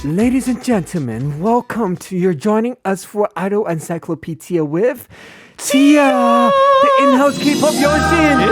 Ladies and gentlemen, welcome to your joining us for Idol Encyclopedia with Tia, the in-house K-pop 여신.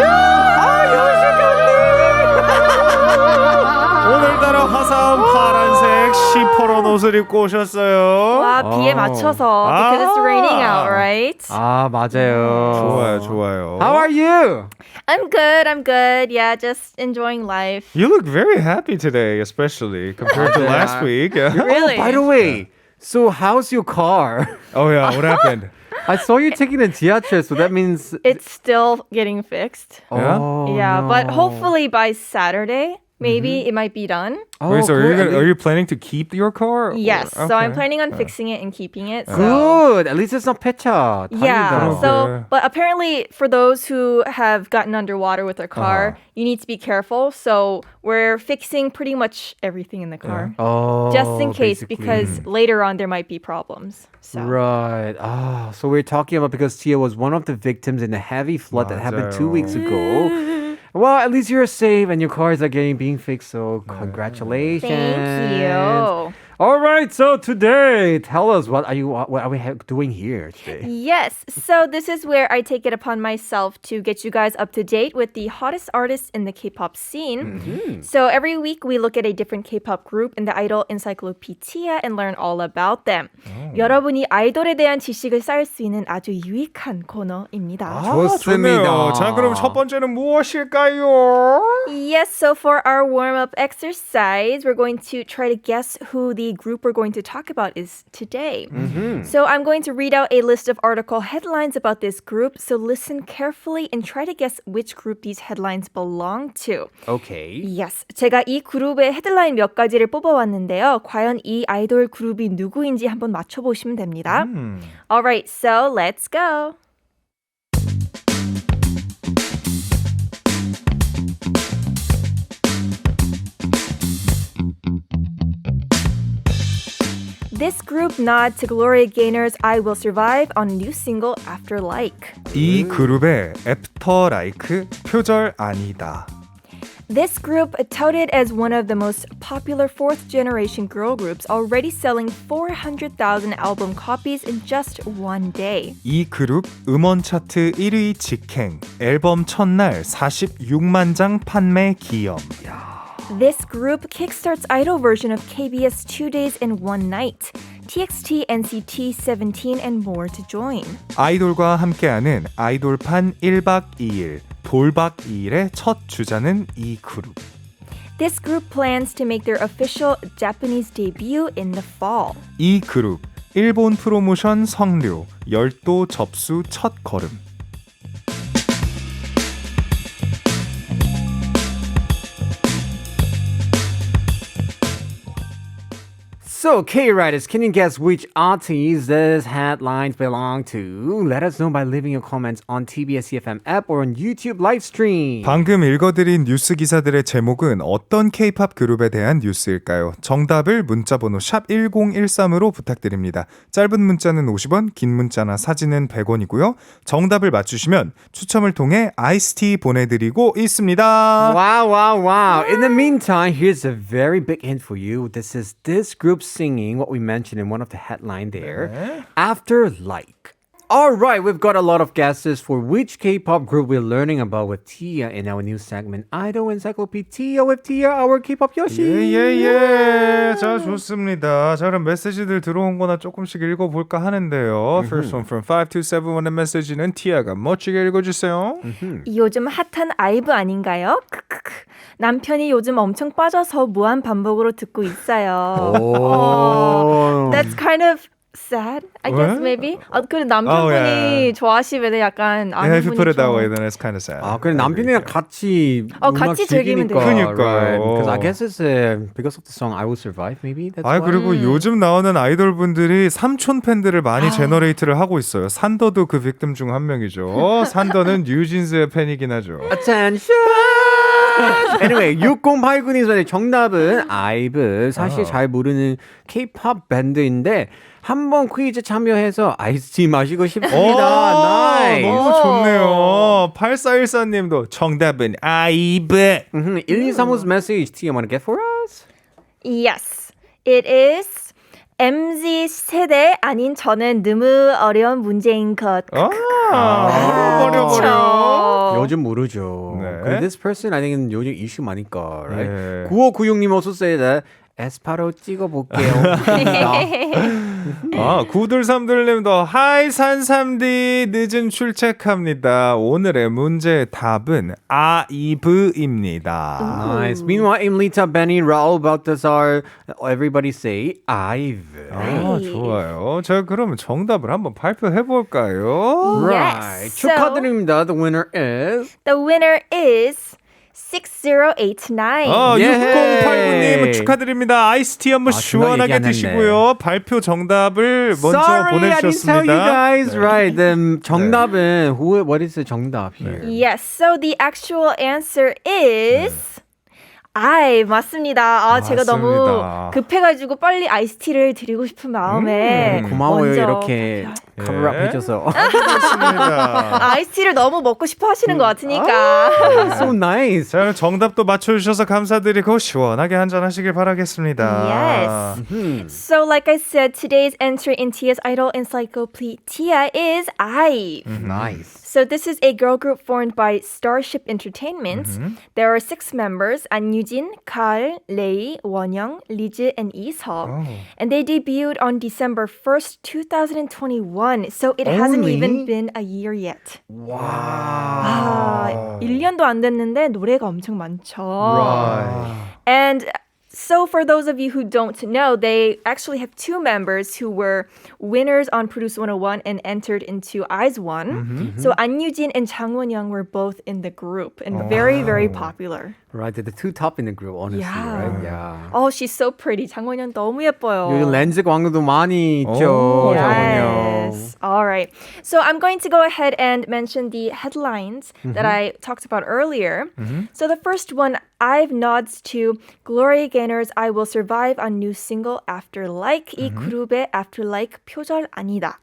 오늘따라 화사한 파란색 시퍼런 옷을 입고 오셨어요. 와, 비에 맞춰서 because it's raining out, right? 아, 맞아요. 좋아요. How are you? I'm good. Yeah, just enjoying life. You look very happy today, especially compared to last week. Really? Oh, by the way, so how's your car? Oh yeah, what happened? I saw you taking the 지하철, so that means... It's still getting fixed. Oh, Yeah, no. but hopefully by Saturday, maybe it might be done. Oh, Wait, so good. are you planning to keep your car? Yes, Or- so I'm okay. planning on fixing it and keeping it. So. Good. At least it's not 폐차. Yeah, 다행이다. so, but apparently for those who have gotten underwater with their car, you need to be careful. So we're fixing pretty much everything in the car. Oh, Just in case, basically. because later on there might be problems. So. Right. Ah, so we're talking about because Tia was one of the victims in the heavy flood that happened 2 weeks ago. Well, at least you're safe and your cars are being fixed. So congratulations. Thank you. All right. So today, tell us what are we doing here today? Yes, so this is where I take it upon myself to get you guys up to date with the hottest artists in the K-pop scene. So every week we look at a different K-pop group in the Idol Encyclopedia and learn all about them. 여러분이 아이돌에 대한 지식을 쌓을 수 있는 아주 유익한 코너입니다. 좋습니다. 자, 그럼 첫 번째는 무엇일까요? Yes, so for our warm-up exercise, we're going to try to guess who the group we're going to talk about is today. So I'm going to read out a list of article headlines about this group. So listen carefully and try to guess which group these headlines belong to. Okay. Yes, 제가 이 그룹의 헤드라인 몇 가지를 뽑아왔는데요. 과연 이 아이돌 그룹이 누구인지 한번 맞춰보시면 됩니다. Alright, so let's go. This group nod to Gloria Gaynor's I Will Survive on a new single After Like. 이 그룹의 애프터 라이크 표절 아니다. This group, touted as one of the most popular fourth-generation girl groups, already selling 400,000 album copies in just one day. 이 그룹 음원 차트 1위 직행, 앨범 첫날 46만 장 판매 기염. This group kickstarts idol version of KBS 2 Days and One Night. TXT, NCT, 17 and more to join. 아이돌과 함께하는 아이돌판 1박 2일, 돌박 2일의 첫 주자는 이 그룹. This group plans to make their official Japanese debut in the fall. 이 그룹 일본 프로모션 성료, 열도 접수 첫 걸음. So, K-Riders, can you guess which artists these headlines belong to? Let us know by leaving your comments on tbseFM app or on YouTube live stream. 방금 읽어드린 뉴스 기사들의 제목은 어떤 K-팝 그룹에 대한 뉴스일까요? 정답을 문자번호 샵 1013으로 부탁드립니다. 짧은 문자는 50원, 긴 문자나 사진은 100원이고요. 정답을 맞추시면 추첨을 통해 아이스티 보내드리고 있습니다. Wow. In the meantime, here's a very big hint for you. This group singing what we mentioned in one of the headline there. After Like. All right, we've got a lot of guesses for which K-pop group we're learning about with Tia in our new segment Idol Encyclopedia with Tia, our K-pop yoshi. 예. 자, 좋습니다. 자, 그럼 메시지들 들어온 거나 조금씩 읽어볼까 하는데요. First one from 5271의 메시지는 티아가 멋지게 읽어주세요. 요즘 핫한 아이브 아닌가요? 크크크. 남편이 요즘 엄청 빠져서 무한 반복으로 듣고 있어요. That's kind of sad, I guess, 왜? maybe. 그 남편분이 좋아하시면 약간 Yeah, if you 아내분이 put it that 좀- way, then it's kind of sad. 아, 그래 남편이랑 같이 같이 즐기면 돼요. 그러니까요. Because I guess it's because of the song I Will Survive, maybe. That's 아, why. 그리고 요즘 나오는 아이돌 분들이 삼촌 팬들을 많이 제너레이트를 하고 있어요. 산더도 그 빅팀 중 한 명이죠. 산더는 뉴진스의 팬이긴 하죠. Attention! Anyway, 6089님의 정답은 아이브. 사실 잘 모르는 K-pop 밴드인데 한번 퀴즈 참여해서 아이스티 마시고 싶습니다. 나이스. 너무 좋네요. 8414님도 정답은 아이브. 1235's message, Tia, want to get for us? Yes. It is MZ 세대 아닌 저는 너무 어려운 문제인 것. 버려. 요즘 모르죠. 네. 근데 this person I think 요즘 이슈 많으니까, right? 네. 9596님 also say that 에스파로 찍어볼게요. 9233님도 하이 산삼디 늦은 출첵합니다. 오늘의 문제의 답은 아이브입니다. Nice. Meanwhile, Imlita, Benny, Raul, Baltazar, everybody say Ive. 좋아요. 자, 그러면 정답을 한번 발표해 볼까요? Right. Yes. 축하드립니다. The winner is The winner is 6089. 6089님 축하드립니다. 아이스티 한번 시원하게 얘기 안 했네. 드시고요. 발표 정답을 먼저 Sorry, 보내주셨습니다. I didn't tell you guys. Right. 정답은 what is the 정답 here? Yes, so the actual answer is 맞습니다. 제가 너무 맞습니다. 급해가지고 빨리 아이스티를 드리고 싶은 마음에 고마워요. 먼저 이렇게 커버업 해줘서. 좋습니다. 아이스티를 너무 먹고 싶어 하시는 것 같으니까. So nice. 자, 그럼 정답도 맞춰주셔서 감사드리고 시원하게 한잔 하시길 바라겠습니다. Yes. So like I said, today's entry in Tia's Idol Encyclopedia is IVE. Nice. So this is a girl group formed by Starship Entertainment. There are 6 members, 안유진, Kal, Lei, Wonyoung, Liz, and Iseo. And they debuted on December 1st, 2021. So it hasn't Only? even been a year yet. Wow. 1년도 안 됐는데 노래가 엄청 많죠. Right. And so for those of you who don't know, they actually have 2 members who were winners on Produce 101 and entered into IZ*ONE. So An Yujin and Jang Won-young were both in the group and very, very popular. Right, they're the two top in the group, honestly, Yeah. right? Yeah. Oh, she's so pretty. Jang Won-young 너무 예뻐요. 요즘 렌즈 광고도 많이 있죠. 장원영. Yes. All right. So I'm going to go ahead and mention the headlines that I talked about earlier. So the first one, IVE nods to Glory Gaynor's I Will Survive on new single After Like. 이 그룹의 After Like 표절 아니다.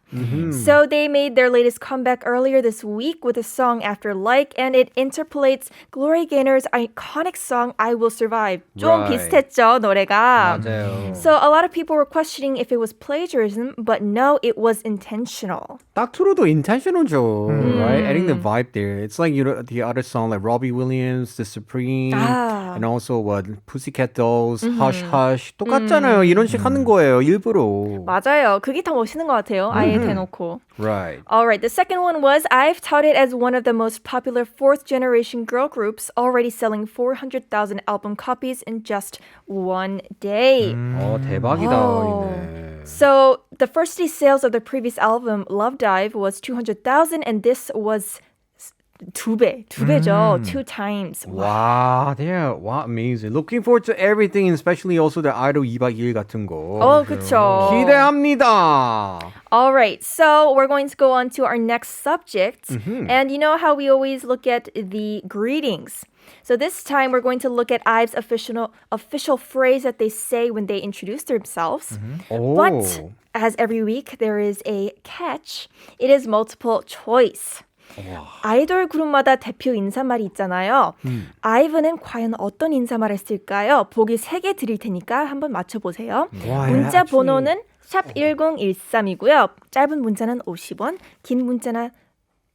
So they made their latest comeback earlier this week with a song After Like, and it interpolates Glory Gaynor's iconic song I Will Survive. 좀 Right. 비슷했죠, 노래가. 맞아요. So a lot of people were questioning if it was plagiarism, but no, it was intentional. 딱 들어도 intentional죠, right? Adding the vibe there. It's like, you know, the other song like Robbie Williams, The Supreme, and also what Pussycat Dolls, Hush Hush. 똑같잖아요. 이런 식 하는 거예요, 일부러. 맞아요. 그게 더 멋있는 것 같아요. 아예 대놓고. Right. All right, the second one was I've touted as one of the most popular fourth generation girl groups, already selling 400,000 album copies in just one day. 대박이다. Oh. 이네. So the first day sales of the previous album, Love Dive, was 200,000, and this was 두 배죠, 2 times. Wow, yeah, wow, amazing. Looking forward to everything, especially also the idol 2박 2일 같은 거. 그쵸. 기대합니다. All right, so we're going to go on to our next subject. And you know how we always look at the greetings. So this time we're going to look at IVE's official phrase that they say when they introduce themselves. But as every week, there is a catch. It is multiple choice. 아이돌 그룹마다 대표 인사말이 있잖아요. 아이브는 과연 어떤 인사말을 쓸까요? 보기 3개 드릴 테니까 한번 맞춰보세요. 문자 번호는 샵 1013이고요. 짧은 문자는 50원, 긴 문자나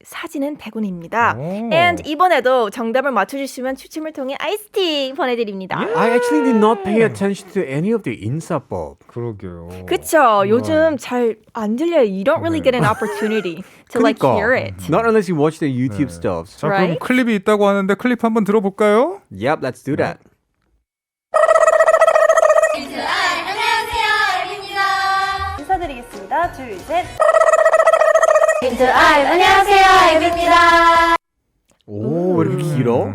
사진은 100원입니다. And 이번에도 정답을 맞춰주시면 추첨을 통해 아이스티 보내드립니다. I actually did not pay attention to any of the 인사법. 그러게요. 그쵸? 요즘 잘 안 들려요. You don't really get an opportunity to like hear it. Not unless you watch the YouTube stuff. 자, 그럼 Right? 클립이 있다고 하는데 클립 한번 들어볼까요? Yep, let's do that. 인사드리겠습니다. 둘, 셋. 안녕하세요, 아이브입니다. 오, 왜 이렇게 길어?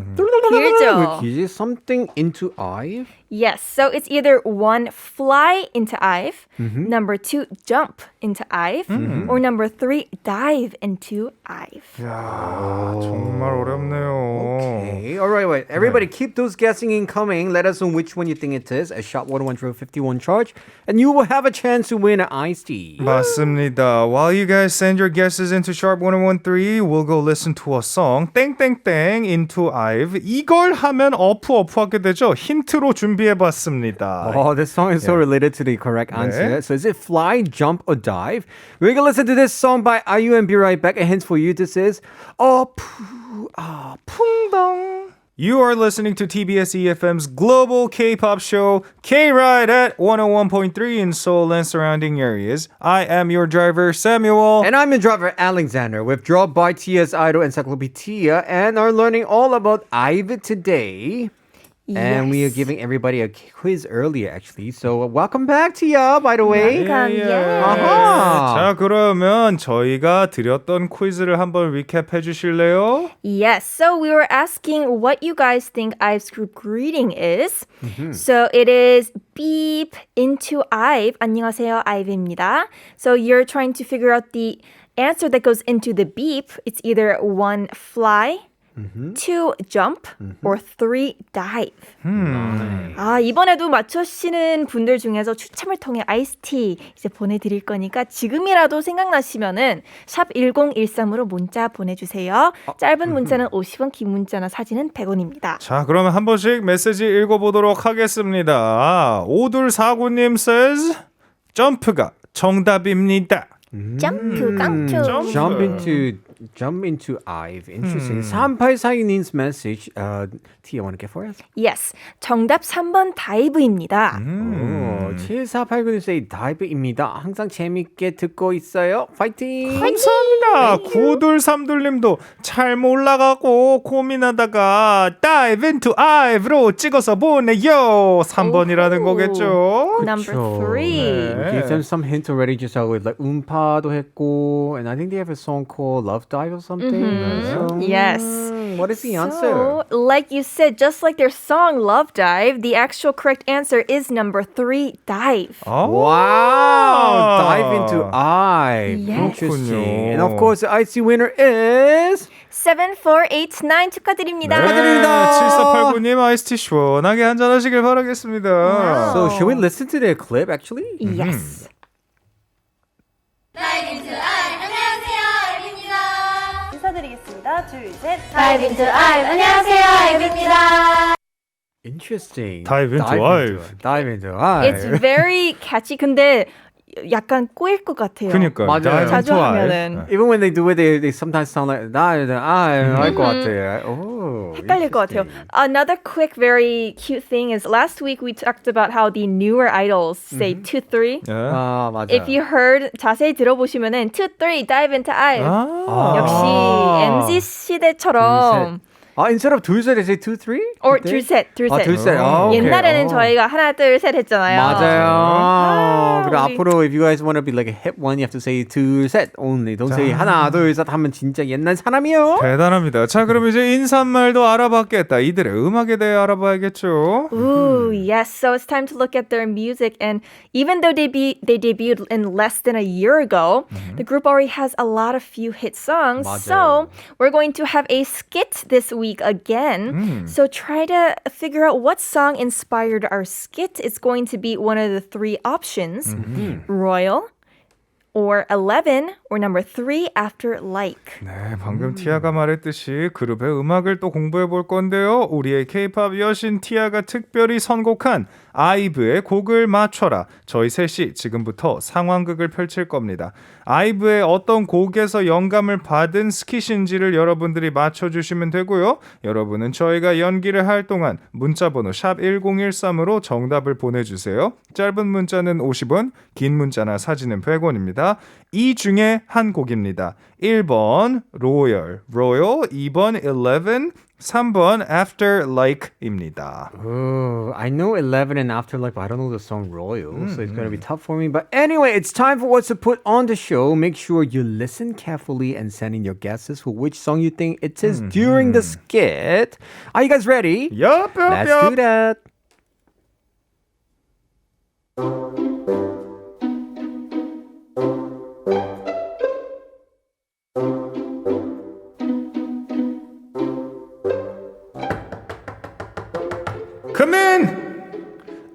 길죠? 왜 길지? Something into I? Yes, so it's either 1, fly into IVE, number 2, jump into IVE, or number 3, dive into IVE. 정말 어렵네요. Okay, all right, wait. Everybody keep those guessing incoming. Let us know which one you think it is. A shot 101 charge, and you will have a chance to win an iced tea. 맞습니다. While you guys send your guesses into sharp 1013, we'll go listen to a song 땡땡땡 into IVE 이걸 하면 어프하게 되죠. 힌트로 준비해봤습니다. Oh, this song is so related to the correct answer. So is it fly, jump, or dive? We're gonna listen to this song by IU and be right back. A hint for you. This is 풍덩. You are listening to tbseFM's global K-pop show, K-Ride at 101.3 in Seoul and surrounding areas. I am your driver, Samuel. And I'm your driver, Alexander. We've dropped by Tia's Idol Encyclopedia and are learning all about Ive today. And we are giving everybody a quiz earlier, actually. So welcome back, Tia, by the way. Welcome, yes. 자, 그러면 저희가 드렸던 퀴즈를 한번 리캡해 주실래요? Yes, so we were asking what you guys think IVE's group greeting is. So it is beep into IVE. 안녕하세요, IVE입니다. So you're trying to figure out the answer that goes into the beep. It's either 1, fly, 2, jump, or 3, dive. 아, 이번에도 맞추시는 분들 중에서 추첨을 통해 아이스티 이제 보내드릴 거니까 지금이라도 생각나시면은 샵 1013으로 문자 보내주세요. 짧은 문자는 50원, 긴 문자나 사진은 100원입니다. 자, 그러면 한 번씩 메시지 읽어보도록 하겠습니다. 5249님 says 점프가 정답입니다. 점프, 깡투. Jump into Ive. Interesting. 3842님's message. Tia, want to get for us? Yes, 정답 3번 다이브입니다. 7489님 say dive입니다. 항상 재밌게 듣고 있어요. 파이팅! 감사합니다. 9232님도 잘 몰라가고 고민하다가 dive into Ive로 찍어서 보내요. 3번이라는 거겠죠? Number 3. We gave them some hints already just how with like 음파도 했고 and I think they have a song called Love Dive or something. So, Yes. what is the answer? So, like you said, just like their song Love Dive, the actual correct answer is number 3, dive. Wow! Dive into Ive. Yes. Interesting. And of course, the IC winner is 7489 축하드립니다. 축하드립니다. 7489님 아이스티 시원하게 한잔하시길 바라겠습니다. So, should we listen to their clip actually? Yes. 인사드리겠습니다. 둘, 셋. Dive into IVE. 안녕하세요, 아이브입니다. Interesting. Dive into Ive. Dive into Ive. It's very catchy. 근데 약간 꼬일 것 같아요. 그니까요. 맞아요. Dive 자주 into Ive. 하면은. Even when they do it, they sometimes sound like dive, 할 것 같아요. Oh, 헷갈릴 것 같아요. Another quick, very cute thing is last week we talked about how the newer idols say 2, 3. 예. 아, 맞아요. If you heard, 자세히 들어보시면은 2, 3, dive into IVE. 역시 MZ 시대처럼 instead of 둘, 셋, they say 2, 3? or 둘, 셋, 둘, 셋. 둘, 셋. 오케이. 옛날에는 저희가 하나, 둘, 셋 했잖아요. 맞아요. 그리고 우리- 앞으로 if you guys want to be like a hip one, you have to say 둘, 셋 only. Don't say 하나, 둘, 셋 하면 진짜 옛날 사람이요. 대단합니다. 자, 그럼 이제 인사말도 알아봤겠다. 이들의 음악에 대해 알아봐야겠죠. Ooh, yes. So it's time to look at their music. And even though they debuted in less than a year ago, the group already has a lot of few hit songs. 맞아요. So we're going to have a skit this week again. So try to figure out what song inspired our skit. It's going to be one of the 3 options. Royal, or 11, or number 3 after like. 네, 방금 티아가 말했듯이 그룹의 음악을 또 공부해 볼 건데요. 우리의 K-pop 여신 티아가 특별히 선곡한 아이브의 곡을 맞춰라. 저희 셋이 지금부터 상황극을 펼칠 겁니다. 아이브의 어떤 곡에서 영감을 받은 스킷인지를 여러분들이 맞춰주시면 되고요. 여러분은 저희가 연기를 할 동안 문자번호 샵 1013으로 정답을 보내주세요. 짧은 문자는 50원, 긴 문자나 사진은 100원입니다. 이 중에 한 곡입니다. 1번 로열, 2번 11, 3번 After Like입니다. Oh, I know 11 and Afterlife, but I don't know the song Royal, so it's going to be tough for me. But anyway, it's time for what's to put on the show. Make sure you listen carefully and send in your guesses for which song you think it is during the skit. Are you guys ready? Yup, Let's do that. Come in!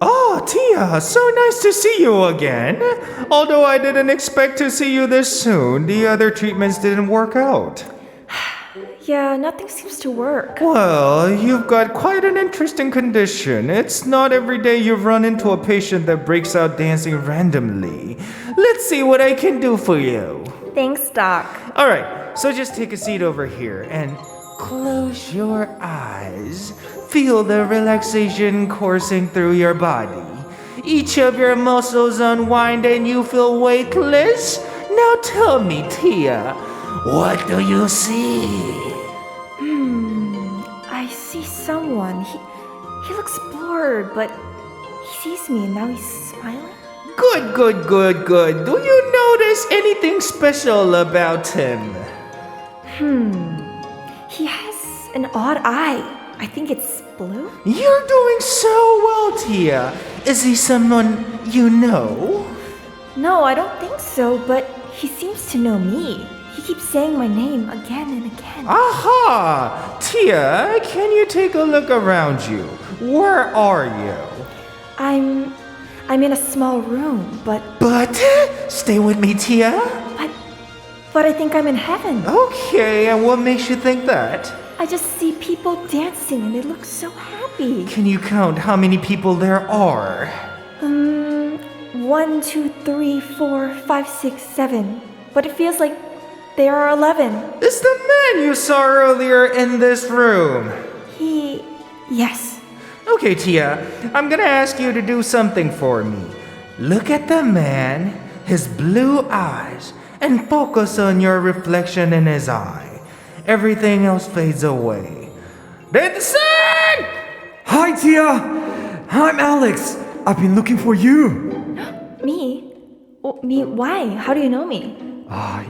Oh, Tia, so nice to see you again. Although I didn't expect to see you this soon, the other treatments didn't work out. Yeah, nothing seems to work. Well, you've got quite an interesting condition. It's not every day you run into a patient that breaks out dancing randomly. Let's see what I can do for you. Thanks, Doc. All right, so just take a seat over here and close your eyes. Feel the relaxation coursing through your body. Each of your muscles unwind and you feel weightless. Now tell me, Tia, what do you see? I see someone. He looks bored, but he sees me and now he's smiling. Good. Do you notice anything special about him? He has an odd eye. I think it's blue. You're doing so well, Tia. Is he someone you know? No, I don't think so, but he seems to know me. He keeps saying my name again and again. Aha! Tia, can you take a look around you? Where are you? I'm in a small room, but Stay with me, Tia. I think I'm in heaven. Okay, and what makes you think that? I just see people dancing and they look so happy. Can you count how many people there are? 1, 2, 3, 4, 5, 6, 7. But it feels like there are 11. It's the man you saw earlier in this room. Yes. Okay, Tia, I'm gonna ask you to do something for me. Look at the man, his blue eyes, and focus on your reflection in his eye. Everything else fades away. Davidson! Hi, Tia. I'm Alex. I've been looking for you. Me? Me? Why? How do you know me?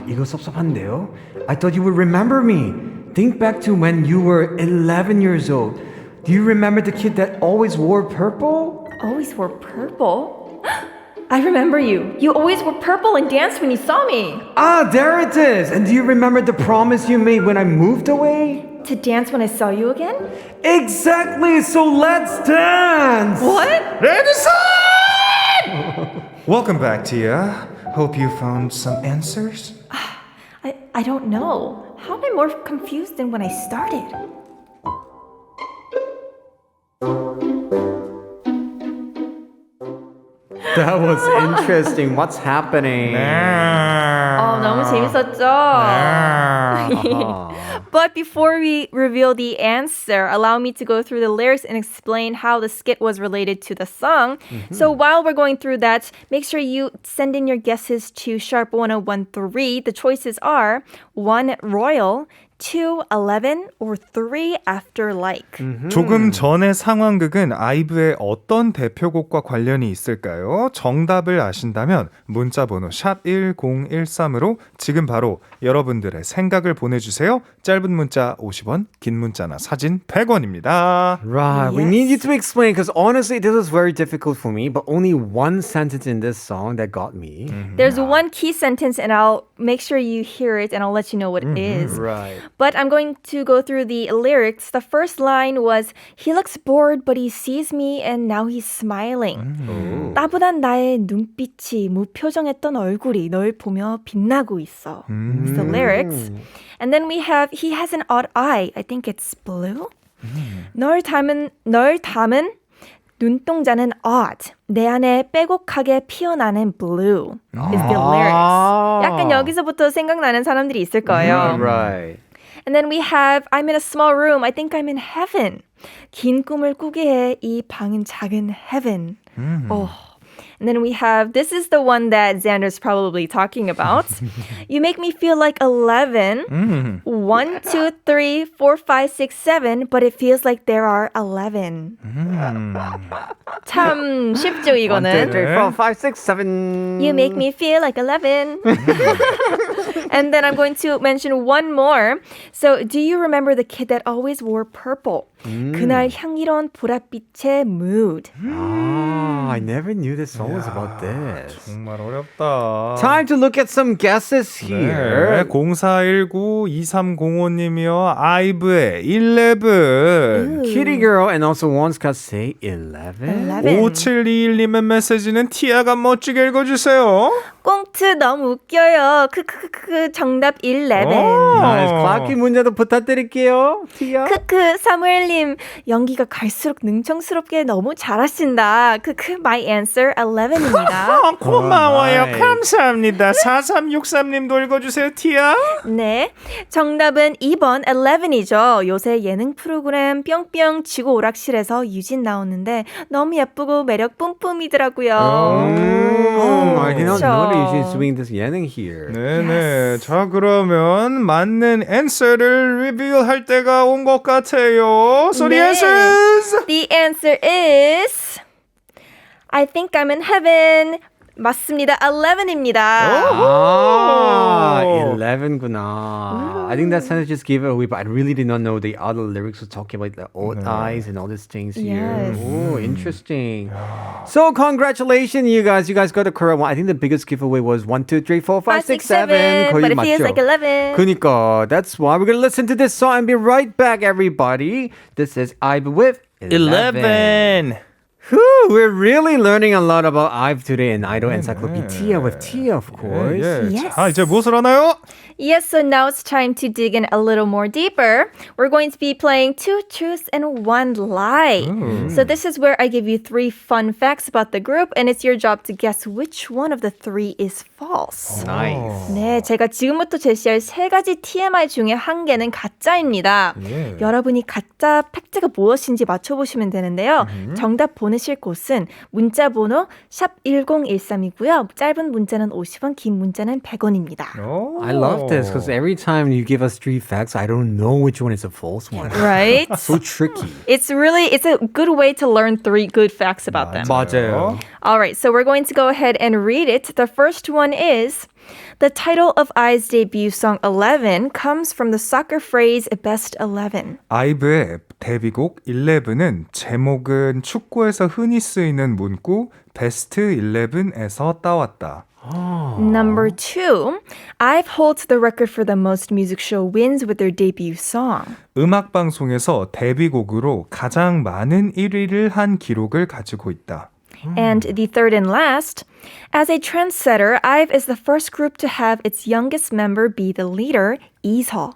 이거 섭섭한데요? I thought you would remember me. Think back to when you were 11 years old. Do you remember the kid that always wore purple? Always wore purple? I remember you. You always wore purple and danced when you saw me. There it is. And do you remember the promise you made when I moved away? To dance when I saw you again? Exactly. So let's dance. What? Davidson! Welcome back, Tia. Hope you found some answers. I don't know. How am I more confused than when I started? That was interesting. What's happening? 너무 재밌었죠? But before we reveal the answer, allow me to go through the lyrics and explain how the skit was related to the song. So while we're going through that, make sure you send in your guesses to #1013. The choices are 1. Royal, 2. 11, or 3. After like. 조금 전의 상황극은 아이브의 어떤 대표곡과 관련이 있을까요? 정답을 아신다면 문자번호 샵1013으로 지금 바로 여러분들의 생각을 보내주세요. 짧은 문자 50원, 긴 문자나 사진 100원입니다. Right. We need you to explain because honestly, this was very difficult for me, but only one sentence in this song that got me. There's one key sentence and I'll make sure you hear it and I'll let you know what it is. Right. But I'm going to go through the lyrics. The first line was, he looks bored but he sees me and now he's smiling. 따분한 나의 눈빛이 무표정했던 얼굴이 널 보며 빛나고 있어. It's the lyrics. And then we have, he has an odd eye. I think it's blue. 널 담은 눈동자는 odd. 내 안에 빼곡하게 피어나는 blue is the lyrics. 약간 여기서부터 생각나는 사람들이 있을 거예요. Right. And then we have, I'm in a small room. I think I'm in heaven. 긴 꿈을 꾸게 해. 이 방은 작은 heaven. Oh. And then we have, this is the one that Xander's probably talking about. You make me feel like 11. 1, 2, 3, 4, 5, 6, 7. But it feels like there are 11. 참 쉽죠, 1, 이거는. 2, 3, 4, 5, 6, 7. You make me feel like 11. And then I'm going to mention one more. So, do you remember the kid that always wore purple? 그날 향기로운 보랏빛의 mood. I never knew this song was about this. 정말 어렵다. Time to look at some guesses here. 0419-2305님이요. 아이브의 11. Kitty girl and also one's got say 11. 11. 5721님의 메시지는 티아가 멋지게 읽어주세요. 꽁트 너무 웃겨요. 크크크크 정답 11. 나이스. 과학기 문제도 부탁드릴게요. 티야. 크크 사무엘님 연기가 갈수록 능청스럽게 너무 잘하신다. 크크 my answer 11입니다. 고마워요. nice. 감사합니다. 4363님도 읽어주세요, 티야. 네, 정답은 2번 11이죠. 요새 예능 프로그램 뿅뿅 지구 오락실에서 유진 나오는데 너무 예쁘고 매력 뿜뿜이더라고요. I did not 그쵸. know that she's doing this 예능 here. 네네. 자, 그러면 맞는 answer를 리뷰할 때가 온 것 같아요. So the 네. answer is... The answer is I think I'm in heaven. 맞습니다. 11입니다. Ah, 11구나. I think that sentence just gave it away, but I really did not know the other lyrics were talking about the old eyes and all these things here. Yes. Oh, interesting. So congratulations, you guys. You guys got the correct one. I think the biggest giveaway was 1, 2, 3, 4, 5, 6, 7. But 거의 it feels 맞죠? like 11. 그니까, that's why we're going to listen to this song and be right back, everybody. This is Ive with 11. Whew, we're really learning a lot about IVE today in Idol Encyclopedia with Tia, of course. Yes. 자, 이제 무엇을 하나요? Yes, so now it's time to dig in a little more deeper. We're going to be playing 2 truths and 1 lie. So this is where I give you 3 fun facts about the group, and it's your job to guess which one of the 3 is false. Nice. 네, 제가 지금부터 제시할 3가지 TMI 중에 1개는 가짜입니다. 여러분이 가짜 팩트가 무엇인지 맞춰보시면 되는데요. 정답 보내실 곳은 문자번호 샵1013이고요. 짧은 문자는 50원, 긴 문자는 100원입니다. I love this because every time you give us 3 facts, I don't know which one is a false one. Right? So tricky. It's a good way to learn 3 good facts about them. 맞아요. All right, so we're going to go ahead and read it. The first one is, the title of IVE's debut song 11 comes from the soccer phrase best 11. 아이브의 데뷔곡 11은 제목은 축구에서 흔히 쓰이는 문구 베스트 11에서 따왔다. Number 2, IVE holds the record for the most music show wins with their debut song. 음악방송에서 데뷔곡으로 가장 많은 1위를 한 기록을 가지고 있다. And the third and last, as a trendsetter, IVE is the first group to have its youngest member be the leader, 이서.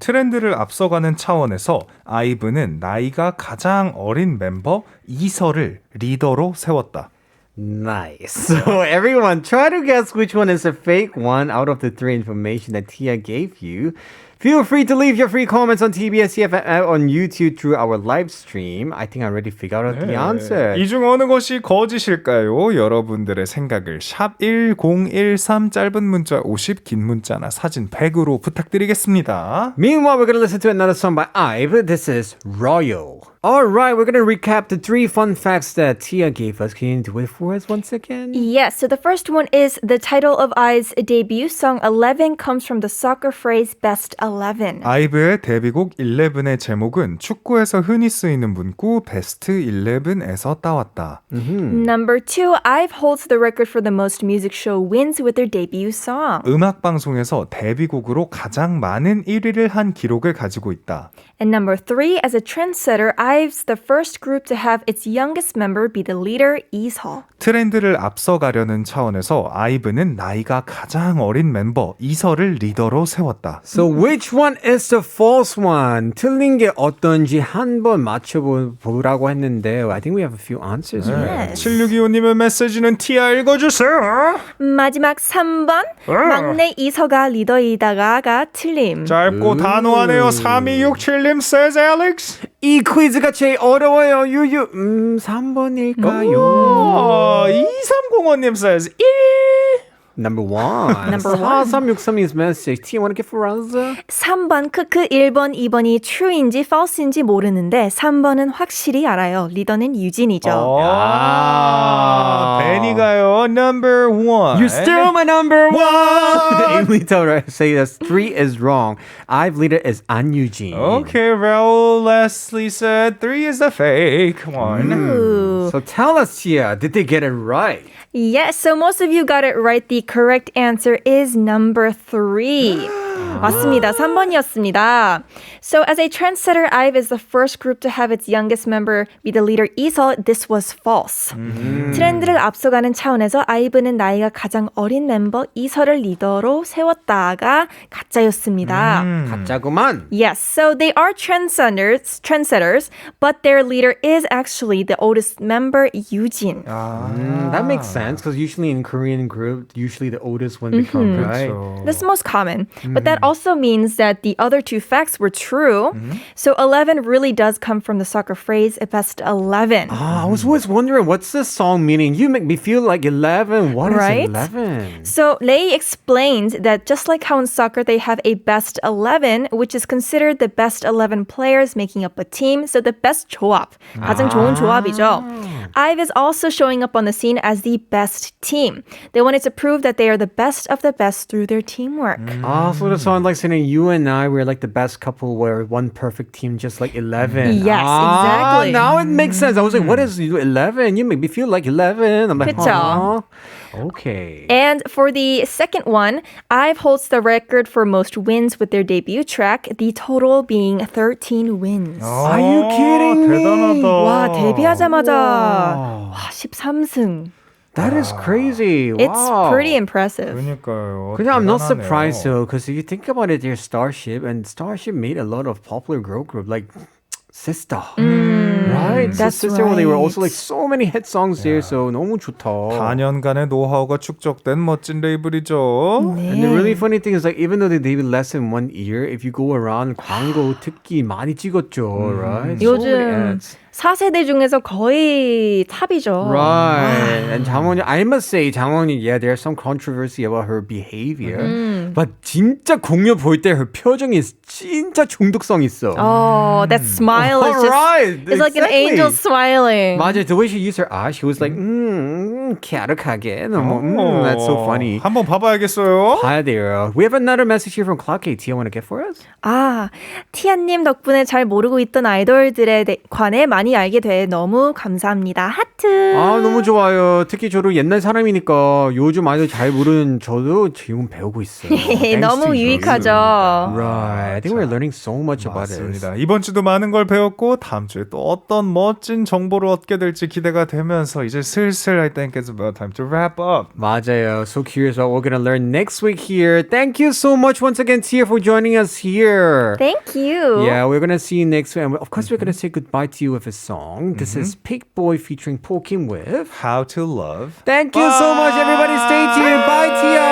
트렌드를 앞서가는 차원에서 아이브는 나이가 가장 어린 멤버 이서를 리더로 세웠다. Nice. So everyone, try to guess which one is a fake one out of the 3 information that Tia gave you. Feel free to leave your free comments on tbseFM on YouTube through our live stream. I think I already figured out the answer. 이 중 어느 것이 거짓일까요? 여러분들의 생각을 샵 1013 짧은 문자 50, 긴 문자나 사진 100으로 부탁드리겠습니다. Meanwhile, we're going to listen to another song by IVE. This is Royal. All right, we're going to recap the 3 fun facts that Tia gave us. Can you do it for us once again? Yes, so the first one is the title of IVE's debut song 11 comes from the soccer phrase best 11. 아이브의 데뷔곡 11의 제목은 축구에서 흔히 쓰이는 문구 베스트 11에서 따왔다. Number 2, IVE holds the record for the most music show wins with their debut song. 음악방송에서 데뷔곡으로 가장 많은 1위를 한 기록을 가지고 있다. And number 3, as a trendsetter, IVE's the first group to have its youngest member be the leader, 이서. 트렌드를 앞서가려는 차원에서 아이브는 나이가 가장 어린 멤버 이서를 리더로 세웠다. So which one is the false one? 틀린 게 어떤지 한번 맞춰보라고 했는데 I think we have a few answers. Yes. 7625님의 메시지는 티아 읽어주세요. 마지막 3번, 막내 이서가 리더이다가가 틀림. 짧고 단호하네요. 3267님 says Alex. 이 퀴즈가 제일 어려워요. 유유. 3번일까요? 2305님 says 1. Number 1. Number 1. 4363's message. Tia, want to give for us? 3번 크크 1번 2번이 true인지 false인지 모르는데 3번은 확실히 알아요. 리더는 유진이죠. 베니가요. Number 1. You're still my number 1. Amy told her say that 3 is wrong. I've leader is 안유진. Okay, Raul Leslie said 3 is the fake one. Ooh. So tell us, Tia, did they get it right? Yes, so most of you got it right. The correct answer is number 3. 맞습니다. 3번이었습니다. So as a trendsetter, IVE is the first group to have its youngest member be the leader 이서. This was false. 트렌드를 앞서가는 차원에서 아이브는 나이가 가장 어린 멤버 이서를 리더로 세웠다가 가짜였습니다. 가짜구만. Yes, so they are trendsetters, but their leader is actually the oldest member, Yujin. That makes sense because usually in Korean group, usually the oldest one becomes right. That's the most common. But that also means that the other two facts were true. So 11 really does come from the soccer phrase, best 11. I was always wondering, what's this song meaning? You make me feel like 11. What Right? is 11? So Lei explained that just like how in soccer they have a best 11, which is considered the best 11 players making up a team, so the best 조합, 가장 좋은 조합이죠. IVE is also showing up on the scene as the best team. They wanted to prove that they are the best of the best through their teamwork. So the song like saying you and I, we're like the best couple, we're one perfect team, just like 11. Yes, exactly. Now it makes sense. I was like, what is 11? You make me feel like 11. I'm like, 그쵸. Okay. And for the second one, IVE holds the record for most wins with their debut track, the total being 13 wins. Are you kidding me? 대단하다. 와, 데뷔하자마자 와, 13승. That is crazy. It's Wow. pretty impressive. 그러니까요. Because I'm not 대단하네요. surprised though, because if you think about it, there's Starship, and Starship made a lot of popular girl group like Sister, right? that's Sister, well, they were also right. like so many hit songs there, so 너무 좋다. 4년간의 노하우가 축적된 멋진 레이블이죠. And the really funny thing is like even though they debuted less than 1 year, if you go around 광고 특히 많이 찍었죠, right? So many 요즘 ads. 4세대 중에서 거의 탑이죠. Right. And 장원이, I must say, 장원이, yeah, there's some controversy about her behavior. But 진짜 공연 볼 때 her 표정이 진짜 중독성 있어. Oh, that smile is just Right, it's like an exactly. angel smiling. 맞아, the way she used her eyes, she was like, 갸륵하게. That's so funny. 한번 봐봐야겠어요. 봐야 돼요. We have another message here from Clock AT. Want to get for us? 아, 티아님 덕분에 잘 모르고 있던 아이돌들에 관해 많이 알게 돼 너무 감사합니다. 하트. 아, 너무 좋아요. 특히 저도 옛날 사람이니까 요즘 아이돌 잘 모르는 저도 지금 배우고 있어요. Thanks 너무 to you. 유익하죠. Right. I think we're learning so much about it. 맞습니다. 이번 주도 많은 걸 배웠고 다음 주에 또 어떤 멋진 정보를 얻게 될지 기대가 되면서 이제 슬슬 I think it's about time to wrap up. 맞아요. So curious what we're going to learn next week here. Thank you so much once again, Tia, for joining us here. Thank you. Yeah, we're going to see you next week. And of course, we're going to say goodbye to you with a song. This is Pig Boy featuring Pokim with How to Love. Thank you so much, everybody. Stay tuned. Bye, Tia.